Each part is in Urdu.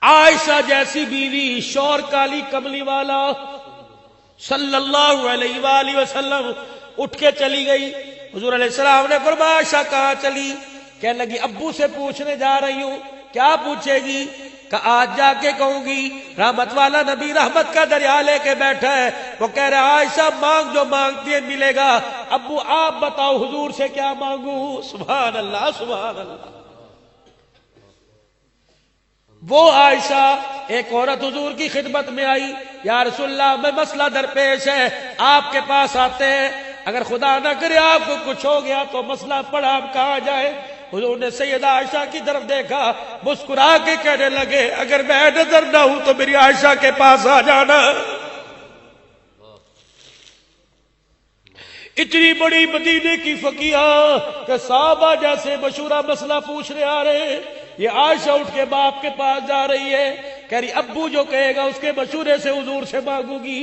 عائشہ جیسی بیوی، شور کالی کملی والا صلی اللہ علیہ وآلہ وسلم اٹھ کے چلی گئی. حضور علیہ السلام نے فرمایا عائشہ کہاں چلی؟ کہنے لگی ابو سے پوچھنے جا رہی ہوں. کیا پوچھے گی؟ کہ آج جا کے کہوں گی رحمت والا نبی رحمت کا دریا لے کے بیٹھا ہے. وہ کہہ رہا عائشہ مانگ جو مانگتی ہے ملے گا. ابو آپ بتاؤ حضور سے کیا مانگوں؟ سبحان اللہ سبحان اللہ. وہ عائشہ ایک عورت حضور کی خدمت میں آئی. یا رسول اللہ میں مسئلہ درپیش ہے، آپ کے پاس آتے ہیں، اگر خدا نہ کرے آپ کو کچھ ہو گیا تو مسئلہ پڑا، آپ کہاں جائیں؟ حضور نے سیدہ عائشہ کی طرف دیکھا، مسکرا کے کہنے لگے اگر میں نظر نہ ہوں تو میری عائشہ کے پاس آ جانا. اتنی بڑی مدینے کی فقیہ کہ صحابہ جیسے مشورہ مسئلہ پوچھنے آ رہے ہیں، یہ عائشہ اٹھ کے باپ کے پاس جا رہی ہے، کہہ رہی ابو جو کہے گا اس کے مشورے سے حضور سے مانگوں گی.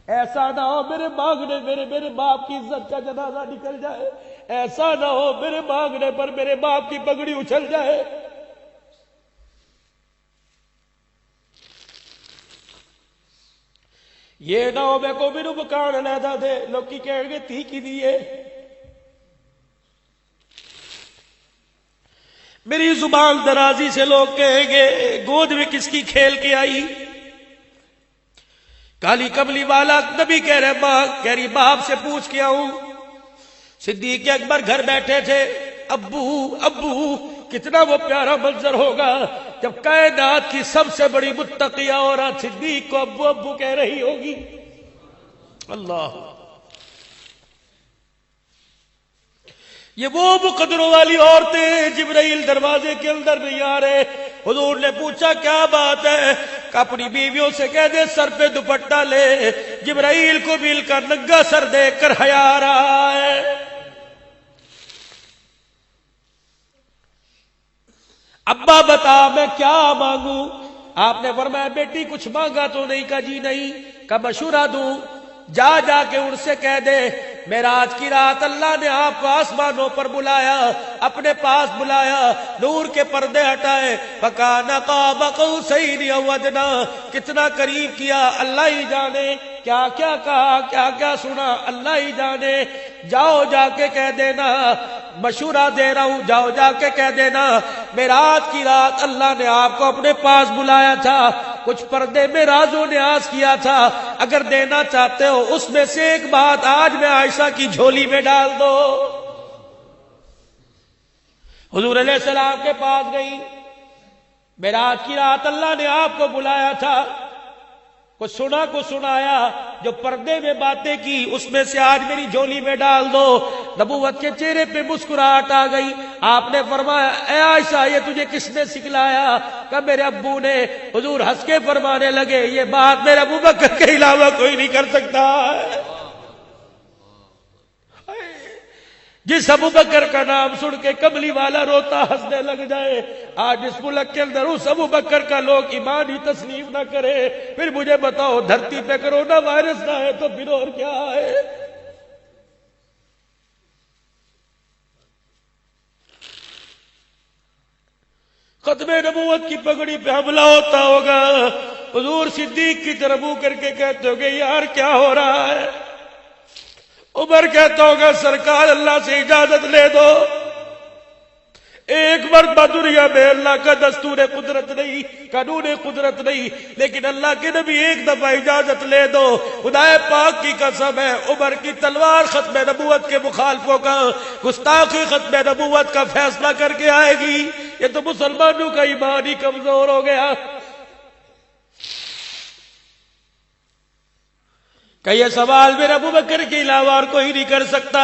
ایسا نہ ہو میرے مانگنے میرے باپ کی عزت کا جنازہ نکل جائے، ایسا نہ ہو میرے مانگنے پر میرے باپ کی پگڑی اچھل جائے. یہ نہ ہو میں کو میرے مکان علیحدہ دے، لوگ کی کہیں گے تھی کی دیئے. میری زبان درازی سے لوگ کہیں گے گود میں کس کی کھیل کے آئی. کالی کملی والا نبی کہہ رہے ماں، کہہ رہی باپ سے پوچھ کے آؤں. صدیق اکبر گھر بیٹھے تھے. ابو ابو کتنا وہ پیارا منظر ہوگا جب کائنات کی سب سے بڑی متقیہ عورت صدیق کو ابو ابو کہہ رہی ہوگی. اللہ، یہ وہ مقدروں والی عورتیں. جبرائیل دروازے کے اندر نہیں آ رہے. حضور نے پوچھا کیا بات ہے؟ کہ اپنی بیویوں سے کہہ دے سر پہ دوپٹہ لے. جبرائیل کو مل کر ننگا سر دیکھ کر حیا آ رہا ہے. ابا بتا میں کیا مانگوں؟ آپ نے فرمایا بیٹی کچھ مانگا تو نہیں؟ کہا جی نہیں. کہا مشورہ دوں؟ جا جا کے ان سے کہہ دے معراج کی رات اللہ نے آپ کو آسمانوں پر بلایا، اپنے پاس بلایا، نور کے پردے ہٹائے، فَكَانَ قَابَ قَوْسَيْنِ أَوْ أَدْنَىٰ. کتنا قریب کیا اللہ ہی جانے، کیا کیا کہا، کیا کیا سنا اللہ ہی جانے. جاؤ جا کے کہہ دینا، مشورہ دے رہا ہوں، جاؤ جا کے کہہ دینا معراج کی رات اللہ نے آپ کو اپنے پاس بلایا تھا، کچھ پردے میں راز و نیاز کیا تھا، اگر دینا چاہتے ہو اس میں سے ایک بات آج میں عائشہ کی جھولی میں ڈال دو. حضور علیہ السلام کے پاس گئی. معراج کی رات اللہ نے آپ کو بلایا تھا، کچھ سنا کچھ سنایا، جو پردے میں باتیں کی اس میں سے آج میری جھولی میں ڈال دو. نبوت کے چہرے پہ مسکراہٹ آ گئی. آپ نے فرمایا اے عائشہ یہ تجھے کس نے سکھلایا؟ کہ میرے ابو نے. حضور ہنس کے فرمانے لگے یہ بات میرے ابو بکر کے علاوہ کوئی نہیں کر سکتا. جس ابو بکر کا نام سن کے کملی والا روتا ہنسنے لگ جائے، آج اس ملک کے اندر اس ابو بکر کا لوگ ایمان ہی تسلیم نہ کرے، پھر مجھے بتاؤ دھرتی پہ کرونا وائرس نہ ہے تو پھر اور کیا ہے؟ ختم نبوت کی پگڑی پہ حملہ ہوتا ہوگا، حضور صدیق کی طرف منہ کر کے کہتے ہوگے یار کیا ہو رہا ہے؟ عمر کہتا ہوگا سرکار اللہ سے اجازت لے دو. ایک مرتبہ دنیا میں اللہ کا دستور قدرت نہیں، قانون قدرت نہیں، لیکن اللہ کے نبی ایک دفعہ اجازت لے دو. خدا پاک کی قسم ہے عمر کی تلوار ختم نبوت کے مخالفوں کا گستاخی ختم نبوت کا فیصلہ کر کے آئے گی. یہ تو مسلمانوں کا ایمان ہی کمزور ہو گیا. کہ یہ سوال میرے ابو بکر کے علاوہ اور کوئی نہیں کر سکتا.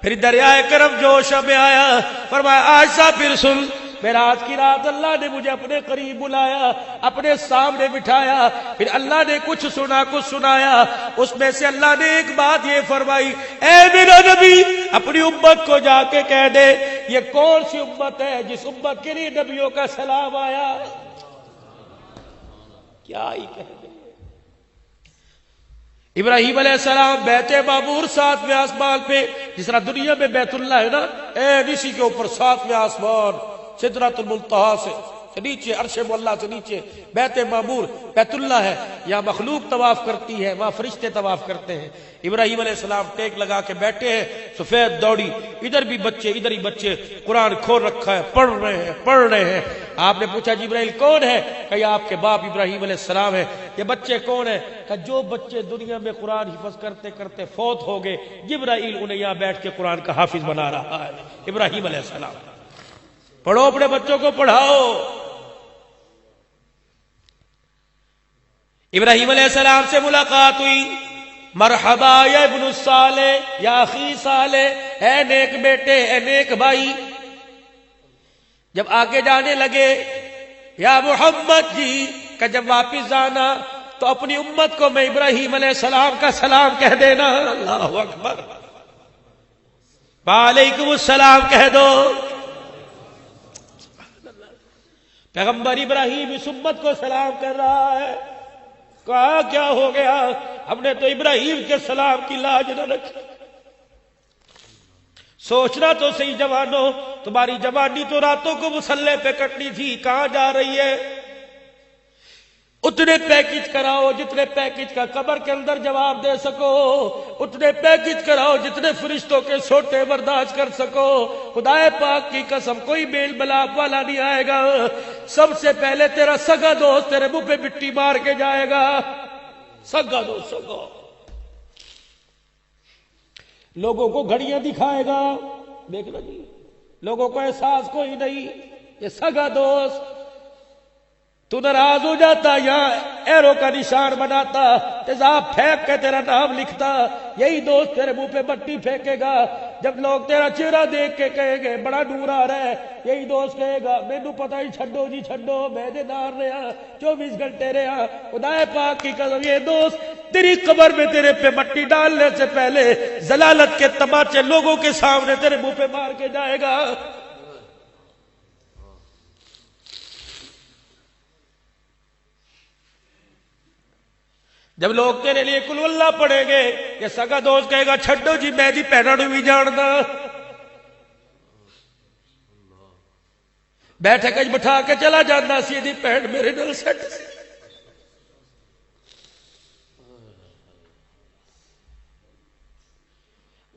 پھر دریائے کرم جوش میں آیا، فرمایا عائشہ پھر سن، معراج کی رات اللہ نے مجھے اپنے قریب بلایا، اپنے سامنے بٹھایا، پھر اللہ نے کچھ سنا کچھ سنایا. اس میں سے اللہ نے ایک بات یہ فرمائی اے میرا نبی اپنی امت کو جا کے کہہ دے یہ کون سی امت ہے جس امت کے لیے نبیوں کا سلام آیا. کیا ہی کہہ دے. ابراہیم علیہ السلام بیت معمور 7ویں آسمان پہ، جس طرح دنیا میں بیت اللہ ہے نا، اے اسی کے اوپر 7ویں آسمان سدرۃ المنتہا سے سے نیچے، عرش معلیٰ سے نیچے بیت معمور بیت اللہ ہے، یہاں مخلوق طواف کرتی ہے، وہاں فرشتے طواف کرتے ہیں۔ ابراہیم علیہ السلام ٹیک لگا کے بیٹھے ہیں، سفید دوڑی، ادھر بھی بچے ادھر ہی بچے، قرآن کھول رکھا ہے، پڑھ رہے ہیں۔ آپ نے پوچھا جبرائیل کون ہے؟ کہ یہ آپ کے باپ ابراہیم علیہ السلام ہے۔ یہ بچے کون ہیں؟ کہ جو بچے دنیا میں قرآن حفظ کرتے کرتے فوت ہو گئے، جبرائیل انہیں یہاں بیٹھ کے قرآن کا حافظ بنا رہا ہے۔ ابراہیم علیہ السلام، پڑھو، اپنے بچوں کو پڑھاؤ۔ ابراہیم علیہ السلام سے ملاقات ہوئی، مرحبا یا ابن الصالح، یا اخی صالح، اے نیک بیٹے، اے نیک بھائی۔ جب آگے جانے لگے، یا محمد جی، کہ جب واپس جانا تو اپنی امت کو میں ابراہیم علیہ السلام کا سلام کہہ دینا۔ اللہ اکبر، وعلیکم السلام کہہ دو۔ پیغمبر ابراہیم اس امت کو سلام کر رہا ہے۔ کہا کیا ہو گیا؟ ہم نے تو ابراہیم کے سلام کی لاج نہ رکھی۔ سوچنا تو صحیح جوانوں، تمہاری جوانی تو راتوں کو مسلح پہ کٹنی تھی، کہاں جا رہی ہے؟ اتنے پیکج کراؤ جتنے پیکج کا قبر کے اندر جواب دے سکو، اتنے پیکج کراؤ جتنے فرشتوں کے سوٹے برداشت کر سکو۔ خدا پاک کی قسم، کوئی میل ملاپ والا نہیں آئے گا۔ سب سے پہلے تیرا سگا دوست تیرے منہ پہ مٹی مار کے جائے گا۔ سگا دوست، سگا لوگوں کو گھڑیاں دکھائے گا، دیکھنا جی، لوگوں کو احساس کوئی نہیں، یہ سگا دوست۔ تو ناراض ہو جاتا یا ایرو کا نشان بناتا، تیزاب پھینک کے تیرا نام لکھتا، یہی دوست تیرے منہ پہ مٹی پھینکے گا۔ جب لوگ تیرا چہرہ دیکھ کے کہیں گے بڑا نور آ رہا ہے، یہی دوست کہے گا مینوں پتہ ہی، چھڈو جی چھڈو، میں دے نار رہا 24 گھنٹے رہا۔ خدا پاک کی قسم، یہ دوست تیری قبر میں تیرے پہ مٹی ڈالنے سے پہلے ضلالت کے تماچے لوگوں کے سامنے تیرے منہ پہ مار کے جائے گا۔ جب لوگ تیرے لیے کل اللہ پڑھیں گے، یہ سگا دوست کہے گا چھڈو جی، میں دی پہنا نو بھی جاندا، بیٹھے کج بٹھا کے چلا جانا سی، دی پہن میرے نال سیٹ سی۔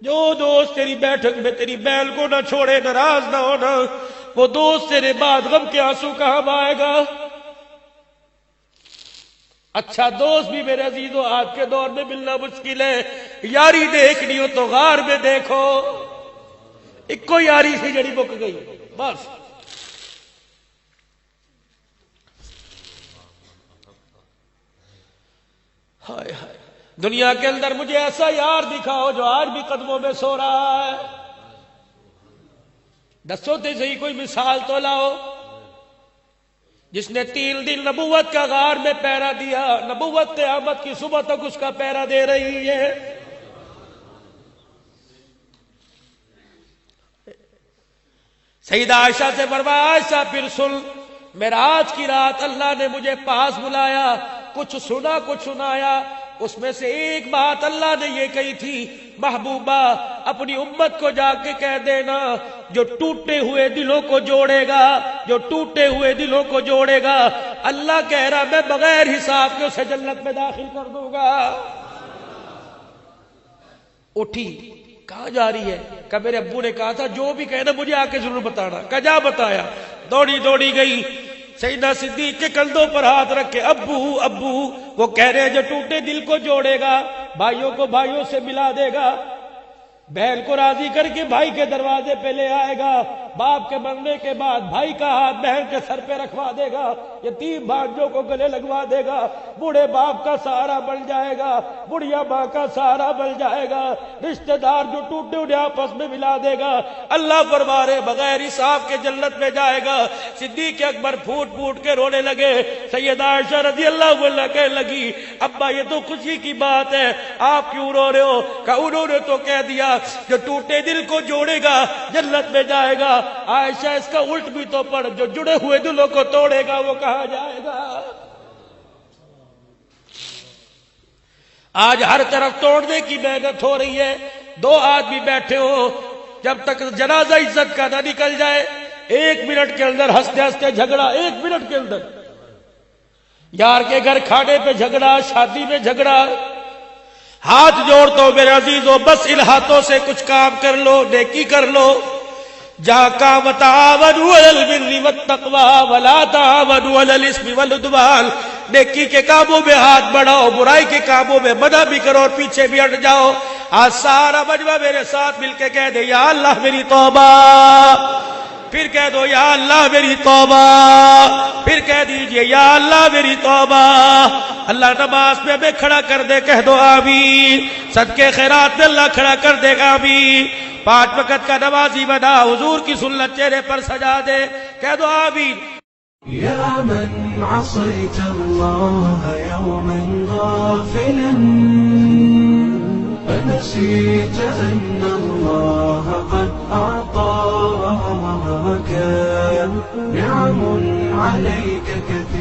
جو دوست تیری بیٹھک میں تیری بیل کو نہ چھوڑے، ناراض نہ ہونا، وہ دوست تیرے بعد غم کے آنسو کہاں آئے گا؟ اچھا دوست بھی میرے عزیزو آج کے دور میں ملنا مشکل ہے۔ یاری دیکھنی ہو تو غار میں دیکھو، ایک کو یاری سی جڑی بک گئی بس۔ ہائے ہائے، دنیا کے اندر مجھے ایسا یار دکھاؤ جو آج بھی قدموں میں سو رہا ہے۔ دسو تے صحیح کوئی مثال تو لاؤ، جس نے 3 دن نبوت کا غار میں پہرا دیا، نبوت قیامت کی صبح تک اس کا پہرا دے رہی ہے۔ سیدہ عائشہ سے فرمایا، عائشہ پھر سن، معراج کی رات اللہ نے مجھے پاس بلایا، کچھ سنا کچھ سنایا، اس میں سے ایک بات اللہ نے یہ کہی تھی، محبوبہ اپنی امت کو جا کے کہہ دینا، جو ٹوٹے ہوئے دلوں کو جوڑے گا، جو ٹوٹے ہوئے دلوں کو جوڑے گا، اللہ کہہ رہا میں بغیر حساب کے اسے جنت میں داخل کر دوں گا۔ اٹھی، کہاں جا رہی ہے؟ کہ میرے ابو نے کہا تھا جو بھی کہنا مجھے آ کے ضرور بتانا۔ کہ جا بتایا، دوڑی دوڑی گئی، سیدنا صدیق کے کندھوں پر ہاتھ رکھ کے ابو ابو، وہ کہہ رہے ہیں جو ٹوٹے دل کو جوڑے گا، بھائیوں کو بھائیوں سے ملا دے گا، بہن کو راضی کر کے بھائی کے دروازے پہ لے آئے گا، باپ کے مرنے کے بعد بھائی کا ہاتھ بہن کے سر پہ رکھوا دے گا، یتیم بھانجوں کو گلے لگوا دے گا، بوڑھے باپ کا سہارا بن جائے گا، بڑھیا ماں کا سہارا بن جائے گا، رشتہ دار جو ٹوٹے انہیں آپس میں ملا دے گا۔ اللہ فرما رہے بغیر حساب کے جنت میں جائے گا۔ صدیق اکبر پھوٹ پھوٹ کے رونے لگے۔ سیدہ عائشہ رضی اللہ عنہا کہنے لگی ابا یہ تو خوشی کی بات ہے، آپ کیوں رو رہے ہو؟ کہ انہوں نے تو کہہ دیا جو ٹوٹے دل کو جوڑے گا جنت میں جائے گا۔ عائشہ اس کا الٹ بھی تو پڑھ، جو جڑے ہوئے دلوں کو توڑے گا وہ کہاں جائے گا؟ آج ہر طرف توڑنے کی محنت ہو رہی ہے، 2 آدمی بیٹھے ہو، جب تک جنازہ عزت کا نہ نکل جائے 1 منٹ کے اندر ہنستے ہنستے جھگڑا، 1 منٹ کے اندر، یار کے گھر کھانے پہ جھگڑا، شادی میں جھگڑا، ہاتھ جوڑ تو میرے عزیزو بس ان ہاتھوں سے کچھ کام کر لو، نیکی کر لو. جہاں کام تعاونوا علی البر والتقوی ولا تعاونوا علی الاثم والعدوان، نیکی کے کاموں میں ہاتھ بڑھاؤ، برائی کے کاموں میں منع بھی کرو اور پیچھے بھی ہٹ جاؤ. آج سارا مجمع میرے ساتھ مل کے کہہ دے یا اللہ میری توبہ، پھر کہہ دو یا اللہ میری توبہ، پھر کہہ دیجئے یا اللہ میری توبہ. اللہ نماز میں ہمیں کھڑا کر دے، کہہ دو آمین. صدقے خیرات میں اللہ کھڑا کر دے گا، آمین. 5 وقت کا نمازی بنا، حضور کی سنت چہرے پر سجا دے، کہہ دو آمین. يا من عصيت الله يوما غافلا فنسيت أن الله قد أعطاك نعم عليك كثيرة